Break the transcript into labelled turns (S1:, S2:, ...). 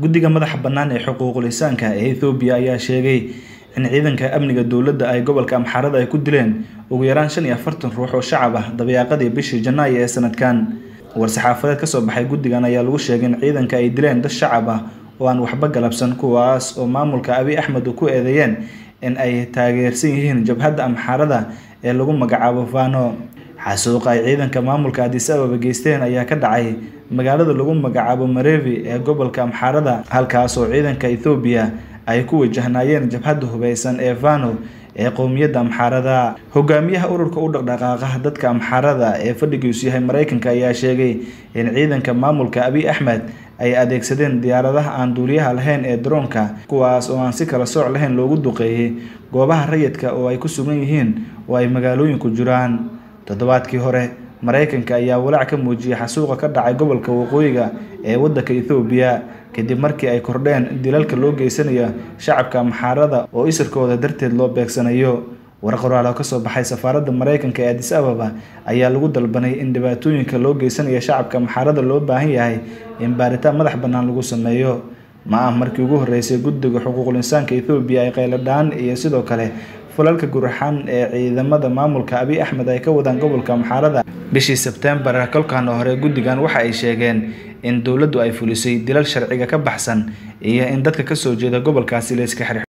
S1: guddiga madaxa bannaan ee xuquuqul insaanka ee Ethiopia ayaa sheegay in ciidanka amniga dowladda ay gobolka Amxaarada ay ku dileen ugu yaraan 45 ruux oo shacab ah dabayaaqadii bishii Janaayo ee sanadkan. War-saxaafadeed ka soo baxay guddigan ayaa lagu sheegay in ciidanka ay dileen dad shacab ah oo aan waxba galabsan, kuwaas oo maamulka Abiy Ahmed ku eedeeyeen in ay taageersan yihiin jabhadda Amxaarada ee lagu magacaabo Fano. Xasuuqa ay ciidanka maamulka Addis Ababa geysteen ayaa ka dhacay magaalada lagu magacaabo Marevi ee gobolka Amxaarada, halkaas oo ciidanka Ethiopia ay ku wajahnayeen jabhadda hubeysan ee Fano ee qowmiyadda Amxaarada. Hogaamiyaha ururka u dhaqdhaqaaqa dadka Amxaarada ee fadhigiisu yahay Mareykanka ayaa sheegay in ciidanka maamulka Abiy Ahmed ay adeegsadeen diyaaradaha aan duuliyaha lahayn ee droonka, kuwaas oo aan si kala sooc lahayn loogu duqeeyay goobaha rayidka oo ay ku sugan yihiin oo ay magaalooyinku jiraan. Toddobaadkii hore Mareykanka ayaa walaac ka muujiyay xasuuqa ka dhacay gobolka waqooyiga ee waddanka Ethiopia kadib markii ay kordheen dilalka loo geysanayo shacabka Amxaarada oo isirkooda darteed loo beegsanayo. War qoraal oo ka soo baxay safaaradda Mareykanka ee Addis Ababa ayaa lagu dalbanay in dhibaatooyinka loo geysanayo shacabka Amxaarada loo baahan yahay in baaritaan madax bannaan lagu sameeyo. Ma aha markii ugu horeysay guddiga xuquuqul insaanka Ethiopia ay qayladhaan iyo sidoo kale falalka guraxan ee ciidamada maamulka Abiy Ahmed ay ka wadaan gobolka Amxaarada. Bishii Sebtembar kolkaan hore guddigan waxa ay sheegeen in dowladdu ay fulisay dilal sharciga ka baxsan iyo in dadka ka soo jeeda gobolkaasi la iska xiriir